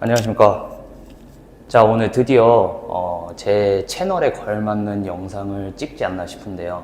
안녕하십니까. 자, 오늘 드디어 제 채널에 걸맞는 영상을 찍지 않나 싶은데요.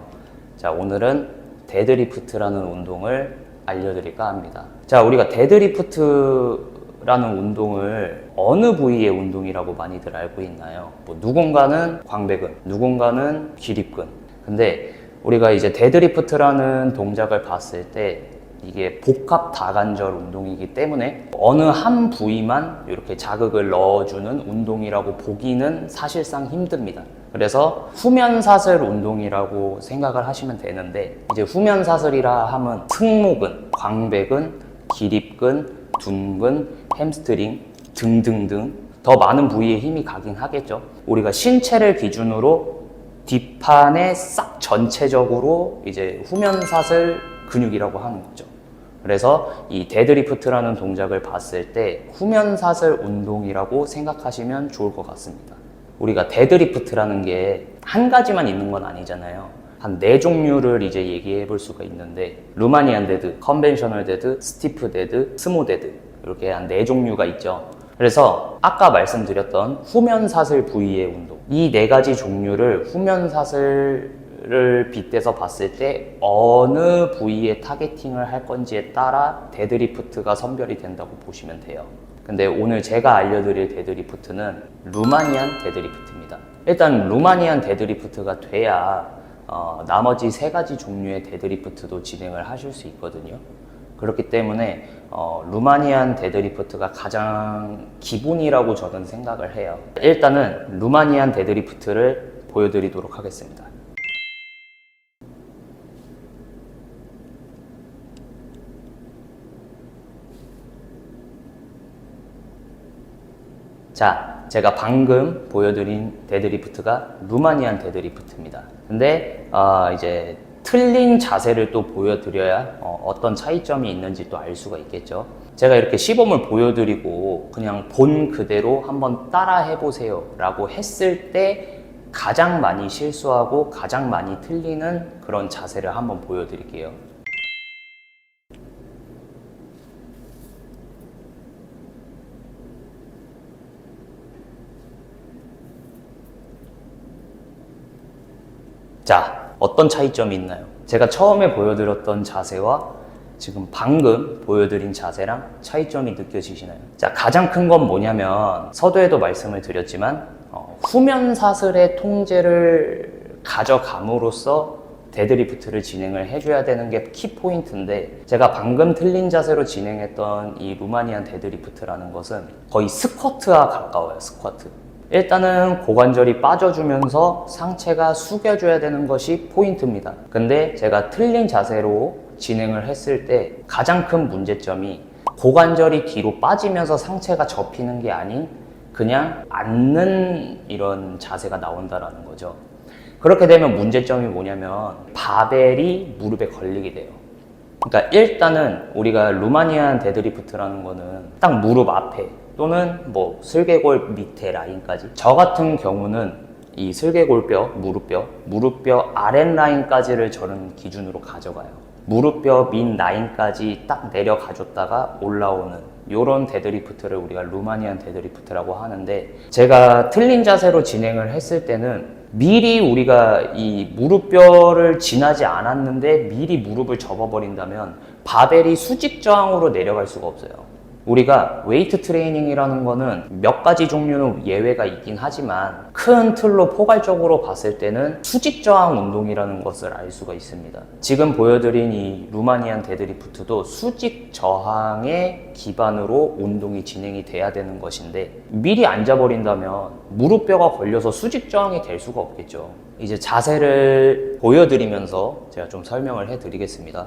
자, 오늘은 데드리프트라는 운동을 알려드릴까 합니다. 자, 우리가 데드리프트라는 운동을 어느 부위의 운동이라고 많이들 알고 있나요? 뭐 누군가는 광배근, 누군가는 기립근. 근데 우리가 이제 데드리프트라는 동작을 봤을 때 이게 복합 다관절 운동이기 때문에 어느 한 부위만 이렇게 자극을 넣어주는 운동이라고 보기는 사실상 힘듭니다. 그래서 후면사슬 운동이라고 생각을 하시면 되는데, 이제 후면사슬이라 하면 승모근, 광배근, 기립근, 둔근, 햄스트링 등등등 더 많은 부위에 힘이 가긴 하겠죠. 우리가 신체를 기준으로 뒷판에 싹 전체적으로 이제 후면사슬 근육이라고 하는 거죠. 그래서 이 데드리프트라는 동작을 봤을 때 후면사슬 운동이라고 생각하시면 좋을 것 같습니다. 우리가 데드리프트라는 게 한 가지만 있는 건 아니잖아요. 한 4종류를 이제 얘기해 볼 수가 있는데, 루마니안 데드, 컨벤셔널 데드, 스티프 데드, 스모 데드, 이렇게 한 4종류가 있죠. 그래서 아까 말씀드렸던 후면사슬 부위의 운동, 이 4가지 종류를 후면사슬을 빗대서 봤을 때 어느 부위에 타겟팅을 할 건지에 따라 데드리프트가 선별이 된다고 보시면 돼요. 근데 오늘 제가 알려드릴 데드리프트는 루마니안 데드리프트입니다. 일단 루마니안 데드리프트가 돼야 나머지 3가지 종류의 데드리프트도 진행을 하실 수 있거든요. 그렇기 때문에 루마니안 데드리프트가 가장 기본이라고 저는 생각을 해요. 일단은 루마니안 데드리프트를 보여드리도록 하겠습니다. 자, 제가 방금 보여드린 데드리프트가 루마니안 데드리프트입니다. 근데 이제 틀린 자세를 또 보여드려야 어떤 차이점이 있는지 또 알 수가 있겠죠. 제가 이렇게 시범을 보여드리고 그냥 본 그대로 한번 따라 해보세요 라고 했을 때 가장 많이 실수하고 가장 많이 틀리는 그런 자세를 한번 보여드릴게요. 자, 어떤 차이점이 있나요? 제가 처음에 보여드렸던 자세와 지금 방금 보여드린 자세랑 차이점이 느껴지시나요? 자, 가장 큰 건 뭐냐면, 서두에도 말씀을 드렸지만 후면사슬의 통제를 가져감으로써 데드리프트를 진행을 해줘야 되는 게 키포인트인데, 제가 방금 틀린 자세로 진행했던 이 루마니안 데드리프트라는 것은 거의 스쿼트와 가까워요. 스쿼트. 일단은 고관절이 빠져주면서 상체가 숙여줘야 되는 것이 포인트입니다. 근데 제가 틀린 자세로 진행을 했을 때 가장 큰 문제점이 고관절이 뒤로 빠지면서 상체가 접히는 게 아닌 그냥 앉는 이런 자세가 나온다라는 거죠. 그렇게 되면 문제점이 뭐냐면 바벨이 무릎에 걸리게 돼요. 그러니까 일단은 우리가 루마니안 데드리프트라는 거는 딱 무릎 앞에 또는 뭐 슬개골 밑에 라인까지, 저 같은 경우는 이 슬개골뼈, 무릎뼈 아랫라인까지를 저는 기준으로 가져가요. 무릎뼈 밑 라인까지 딱 내려가줬다가 올라오는 요런 데드리프트를 우리가 루마니안 데드리프트라고 하는데, 제가 틀린 자세로 진행을 했을 때는 미리 우리가 이 무릎뼈를 지나지 않았는데 미리 무릎을 접어버린다면 바벨이 수직 저항으로 내려갈 수가 없어요. 우리가 웨이트 트레이닝이라는 거는 몇 가지 종류는 예외가 있긴 하지만 큰 틀로 포괄적으로 봤을 때는 수직 저항 운동이라는 것을 알 수가 있습니다. 지금 보여드린 이 루마니안 데드리프트도 수직 저항의 기반으로 운동이 진행이 돼야 되는 것인데, 미리 앉아버린다면 무릎뼈가 걸려서 수직 저항이 될 수가 없겠죠. 이제 자세를 보여드리면서 제가 좀 설명을 해드리겠습니다.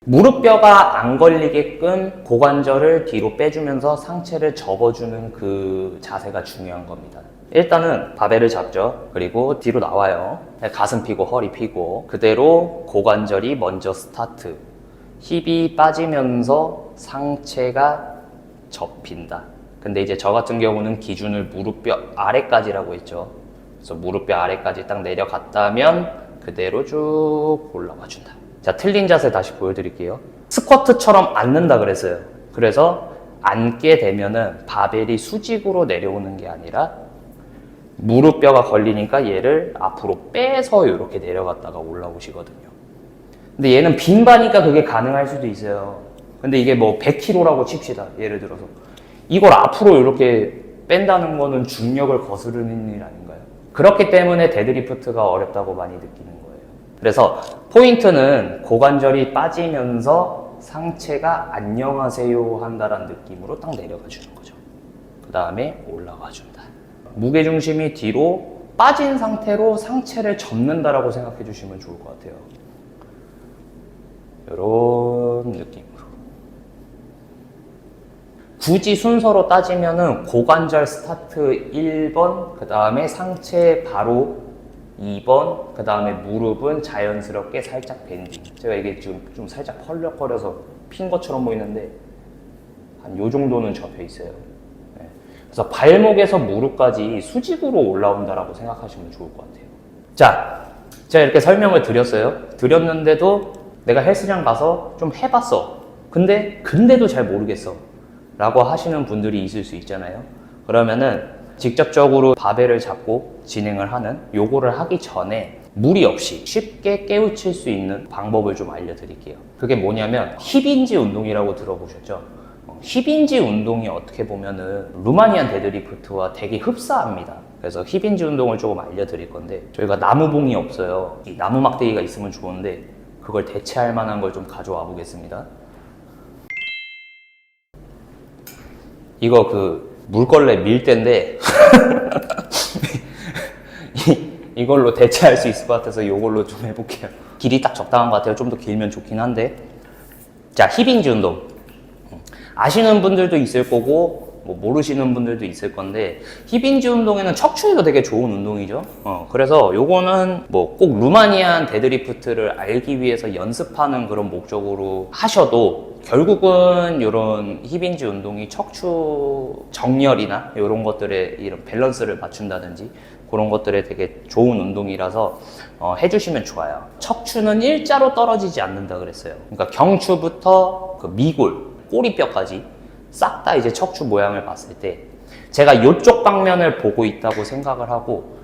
무릎뼈가 안 걸리게끔 고관절을 뒤로 빼주면서 상체를 접어주는 그 자세가 중요한 겁니다. 일단은 바벨을 잡죠. 그리고 뒤로 나와요. 가슴 펴고 허리 펴고 그대로 고관절이 먼저 스타트. 힙이 빠지면서 상체가 접힌다. 근데 이제 저 같은 경우는 기준을 무릎뼈 아래까지라고 했죠. 그래서 무릎뼈 아래까지 딱 내려갔다면 그대로 쭉 올라와 준다. 자, 틀린 자세 다시 보여드릴게요. 스쿼트처럼 앉는다 그랬어요. 그래서 앉게 되면은 바벨이 수직으로 내려오는 게 아니라 무릎뼈가 걸리니까 얘를 앞으로 빼서 이렇게 내려갔다가 올라오시거든요. 근데 얘는 빈바니까 그게 가능할 수도 있어요. 근데 이게 뭐 100kg라고 칩시다. 예를 들어서. 이걸 앞으로 이렇게 뺀다는 거는 중력을 거스르는 일 아닌가요? 그렇기 때문에 데드리프트가 어렵다고 많이 느끼는 거예요. 그래서 포인트는 고관절이 빠지면서 상체가 안녕하세요 한다라는 느낌으로 딱 내려가 주는 거죠. 그 다음에 올라가 준다. 무게중심이 뒤로 빠진 상태로 상체를 접는다라고 생각해 주시면 좋을 것 같아요. 이런 느낌으로. 굳이 순서로 따지면은 고관절 스타트 1번, 그 다음에 상체 바로 2번, 그 다음에 무릎은 자연스럽게 살짝 밴딩. 제가 이게 지금 좀 살짝 펄럭거려서 핀 것처럼 보이는데 한 요 정도는 접혀 있어요. 네. 그래서 발목에서 무릎까지 수직으로 올라온다라고 생각하시면 좋을 것 같아요. 자, 제가 이렇게 설명을 드렸어요. 드렸는데도 내가 헬스장 가서 좀 해봤어. 근데도 잘 모르겠어. 라고 하시는 분들이 있을 수 있잖아요. 그러면은 직접적으로 바벨을 잡고 진행을 하는 요거를 하기 전에 무리 없이 쉽게 깨우칠 수 있는 방법을 좀 알려드릴게요. 그게 뭐냐면 힙인지 운동이라고 들어보셨죠? 힙인지 운동이 어떻게 보면은 루마니안 데드리프트와 되게 흡사합니다. 그래서 힙인지 운동을 조금 알려드릴 건데 저희가 나무봉이 없어요. 이 나무 막대기가 있으면 좋은데 그걸 대체할 만한 걸 좀 가져와 보겠습니다. 이거 그 물걸레 밀대인데 이걸로 대체할 수 있을 것 같아서 이걸로 좀 해볼게요. 길이 딱 적당한 것 같아요. 좀 더 길면 좋긴 한데. 자, 힙인지 운동. 아시는 분들도 있을 거고 뭐 모르시는 분들도 있을 건데 힙인지 운동에는 척추에도 되게 좋은 운동이죠. 그래서 요거는 뭐 꼭 루마니안 데드리프트를 알기 위해서 연습하는 그런 목적으로 하셔도 결국은 이런 힙인지 운동이 척추 정렬이나 이런 것들에 이런 밸런스를 맞춘다든지 그런 것들에 되게 좋은 운동이라서 해주시면 좋아요. 척추는 일자로 떨어지지 않는다 그랬어요. 그러니까 경추부터 그 미골, 꼬리뼈까지 싹 다 이제 척추 모양을 봤을 때 제가 이쪽 방면을 보고 있다고 생각을 하고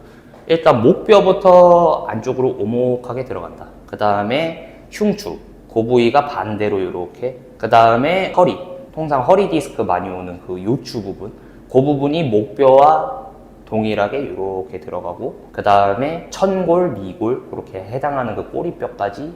일단 목뼈부터 안쪽으로 오목하게 들어간다. 그 다음에 흉추, 그 부위가 반대로 이렇게. 그 다음에 허리, 통상 허리 디스크 많이 오는 그 요추 부분, 그 부분이 목뼈와 동일하게 이렇게 들어가고 그 다음에 천골, 미골 이렇게 해당하는 그 꼬리뼈까지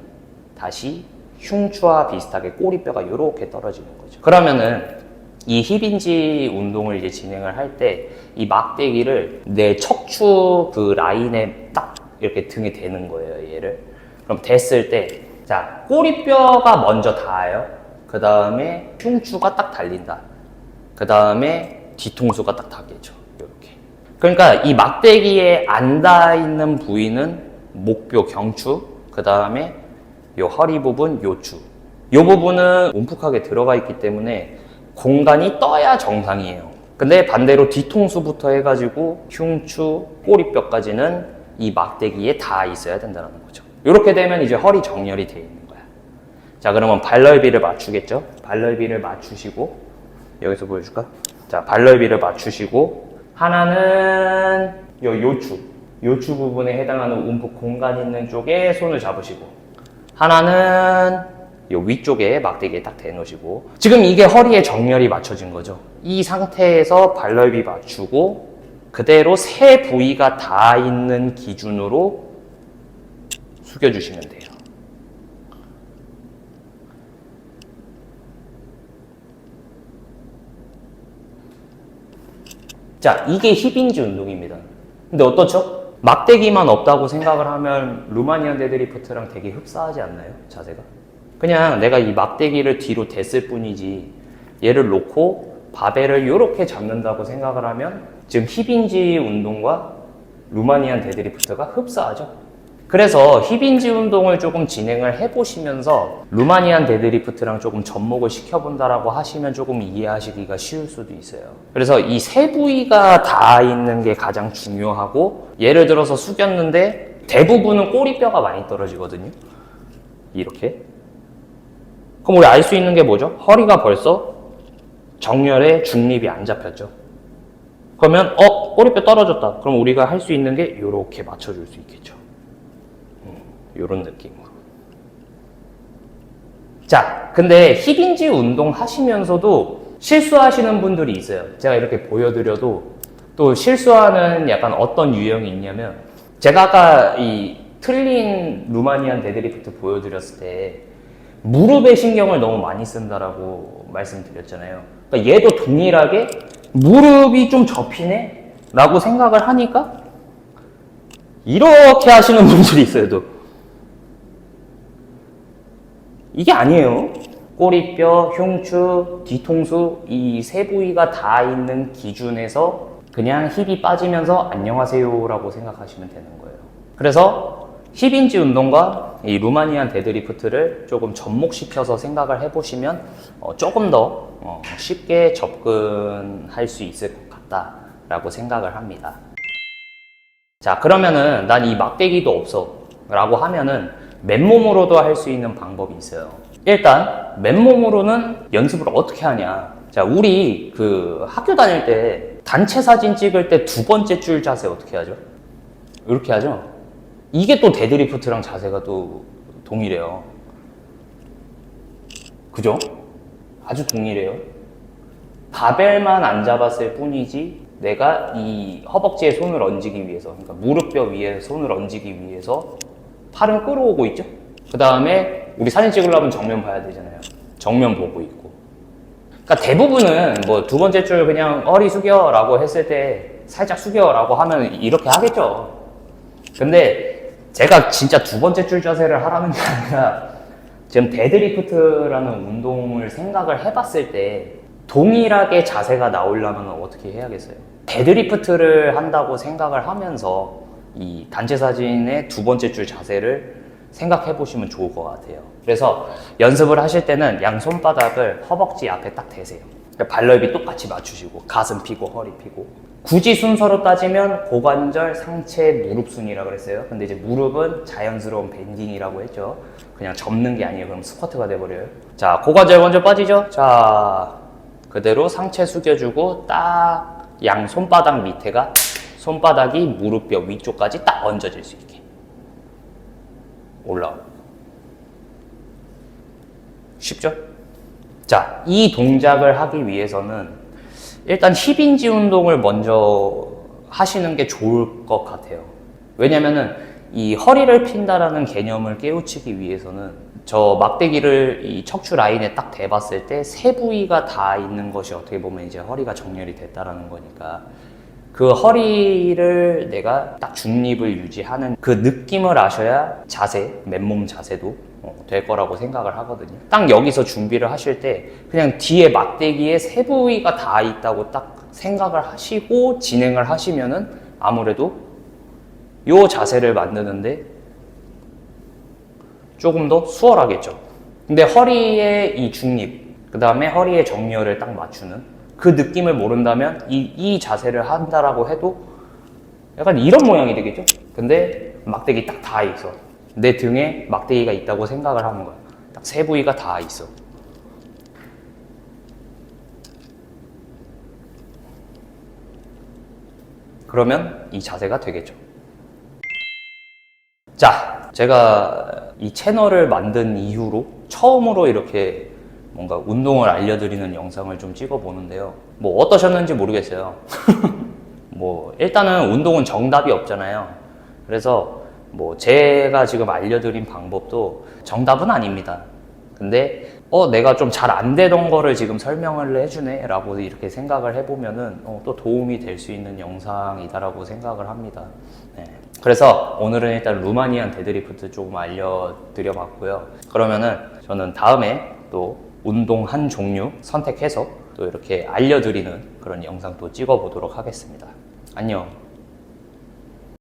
다시 흉추와 비슷하게 꼬리뼈가 이렇게 떨어지는 거죠. 그러면은 이 힙인지 운동을 이제 진행을 할 때 이 막대기를 내 척추 그 라인에 딱 이렇게 등에 대는 거예요, 얘를. 그럼 됐을 때, 자, 꼬리뼈가 먼저 닿아요. 그 다음에 흉추가 딱 달린다. 그 다음에 뒤통수가 딱 닿겠죠. 이렇게. 그러니까 이 막대기에 안 닿아있는 부위는 목뼈, 경추, 그 다음에 요 허리 부분, 요추. 요 부분은 움푹하게 들어가 있기 때문에 공간이 떠야 정상이에요. 근데 반대로 뒤통수부터 해가지고 흉추, 꼬리뼈까지는 이 막대기에 닿아 있어야 된다는 거죠. 이렇게 되면 이제 허리 정렬이 되어 있는 거야. 자, 그러면 발 넓이를 맞추겠죠? 발 넓이를 맞추시고 여기서 보여줄까? 자, 발 넓이를 맞추시고 하나는 요추 부분에 해당하는 움푹 공간 있는 쪽에 손을 잡으시고 하나는 요 위쪽에 막대기에 딱 대놓으시고 지금 이게 허리에 정렬이 맞춰진 거죠. 이 상태에서 발 넓이 맞추고 그대로 세 부위가 닿아 있는 기준으로 숙여주시면 돼요. 자, 이게 힙인지 운동입니다. 근데 어떻죠? 막대기만 없다고 생각을 하면 루마니안 데드리프트랑 되게 흡사하지 않나요? 자세가? 그냥 내가 이 막대기를 뒤로 댔을 뿐이지 얘를 놓고 바벨을 이렇게 잡는다고 생각을 하면 지금 힙인지 운동과 루마니안 데드리프트가 흡사하죠. 그래서 힙인지 운동을 조금 진행을 해보시면서 루마니안 데드리프트랑 조금 접목을 시켜본다라고 하시면 조금 이해하시기가 쉬울 수도 있어요. 그래서 이 세 부위가 닿아 있는 게 가장 중요하고 예를 들어서 숙였는데 대부분은 꼬리뼈가 많이 떨어지거든요. 이렇게. 그럼 우리 알 수 있는 게 뭐죠? 허리가 벌써 정렬에 중립이 안 잡혔죠. 그러면 꼬리뼈 떨어졌다. 그럼 우리가 할 수 있는 게 이렇게 맞춰줄 수 있겠죠. 이런 느낌으로. 자, 근데 힙인지 운동 하시면서도 실수하시는 분들이 있어요. 제가 이렇게 보여드려도 또 실수하는 약간 어떤 유형이 있냐면, 제가 아까 이 틀린 루마니안 데드리프트 보여드렸을 때 무릎에 신경을 너무 많이 쓴다라고 말씀드렸잖아요. 그러니까 얘도 동일하게 무릎이 좀 접히네? 라고 생각을 하니까 이렇게 하시는 분들이 있어요. 또 이게 아니에요. 꼬리뼈, 흉추, 뒤통수 이 세 부위가 다 있는 기준에서 그냥 힙이 빠지면서 안녕하세요 라고 생각하시면 되는 거예요. 그래서 힙인지 운동과 이 루마니안 데드리프트를 조금 접목시켜서 생각을 해보시면 조금 더 쉽게 접근할 수 있을 것 같다라고 생각을 합니다. 자, 그러면은 난 이 막대기도 없어 라고 하면은 맨몸으로도 할 수 있는 방법이 있어요. 일단 맨몸으로는 연습을 어떻게 하냐. 자, 우리 그 학교 다닐 때 단체 사진 찍을 때 두 번째 줄 자세 어떻게 하죠? 이렇게 하죠? 이게 또 데드리프트랑 자세가 또 동일해요. 그죠? 아주 동일해요. 바벨만 안 잡았을 뿐이지 내가 이 허벅지에 손을 얹기 위해서, 그러니까 무릎뼈 위에 손을 얹기 위해서 팔은 끌어오고 있죠? 그 다음에 우리 사진 찍으려면 정면 봐야 되잖아요. 정면 보고 있고. 그러니까 대부분은 뭐 두 번째 줄 그냥 허리 숙여 라고 했을 때 살짝 숙여 라고 하면 이렇게 하겠죠. 근데 제가 진짜 두 번째 줄 자세를 하라는 게 아니라 지금 데드리프트라는 운동을 생각을 해봤을 때 동일하게 자세가 나오려면 어떻게 해야겠어요? 데드리프트를 한다고 생각을 하면서 이 단체 사진의 두 번째 줄 자세를 생각해 보시면 좋을 것 같아요. 그래서 연습을 하실 때는 양 손바닥을 허벅지 앞에 딱 대세요. 발넓이 똑같이 맞추시고 가슴 펴고 허리 펴고. 굳이 순서로 따지면 고관절, 상체, 무릎 순이라고 그랬어요. 근데 이제 무릎은 자연스러운 밴딩이라고 했죠. 그냥 접는 게 아니에요. 그럼 스쿼트가 돼버려요. 자, 고관절 먼저 빠지죠. 자, 그대로 상체 숙여주고 딱 양 손바닥 밑에가 손바닥이 무릎뼈 위쪽까지 딱 얹어질 수 있게 올라오고. 쉽죠? 자, 이 동작을 하기 위해서는 일단 힙인지 운동을 먼저 하시는 게 좋을 것 같아요. 왜냐면은 이 허리를 핀다라는 개념을 깨우치기 위해서는 저 막대기를 이 척추 라인에 딱 대봤을 때 세 부위가 다 있는 것이 어떻게 보면 이제 허리가 정렬이 됐다라는 거니까 그 허리를 내가 딱 중립을 유지하는 그 느낌을 아셔야 자세, 맨몸 자세도 될 거라고 생각을 하거든요. 딱 여기서 준비를 하실 때 그냥 뒤에 막대기에 세 부위가 다 있다고 딱 생각을 하시고 진행을 하시면은 아무래도 요 자세를 만드는데 조금 더 수월하겠죠. 근데 허리의 이 중립, 그 다음에 허리의 정렬을 딱 맞추는 그 느낌을 모른다면 이 자세를 한다라고 해도 약간 이런 모양이 되겠죠? 근데 막대기 딱 다 있어. 내 등에 막대기가 있다고 생각을 하는 거야. 딱 세 부위가 다 있어. 그러면 이 자세가 되겠죠. 자, 제가 이 채널을 만든 이후로 처음으로 이렇게 뭔가 운동을 알려드리는 영상을 좀 찍어보는데요. 뭐 어떠셨는지 모르겠어요. 뭐 일단은 운동은 정답이 없잖아요. 그래서 뭐 제가 지금 알려드린 방법도 정답은 아닙니다. 근데 내가 좀 잘 안 되던 거를 지금 설명을 해주네 라고 이렇게 생각을 해보면은 또 도움이 될 수 있는 영상이다라고 생각을 합니다. 네. 그래서 오늘은 일단 루마니안 데드리프트 조금 알려드려 봤고요. 그러면은 저는 다음에 또 운동 한 종류 선택해서 또 이렇게 알려드리는 그런 영상 또 찍어 보도록 하겠습니다. 안녕.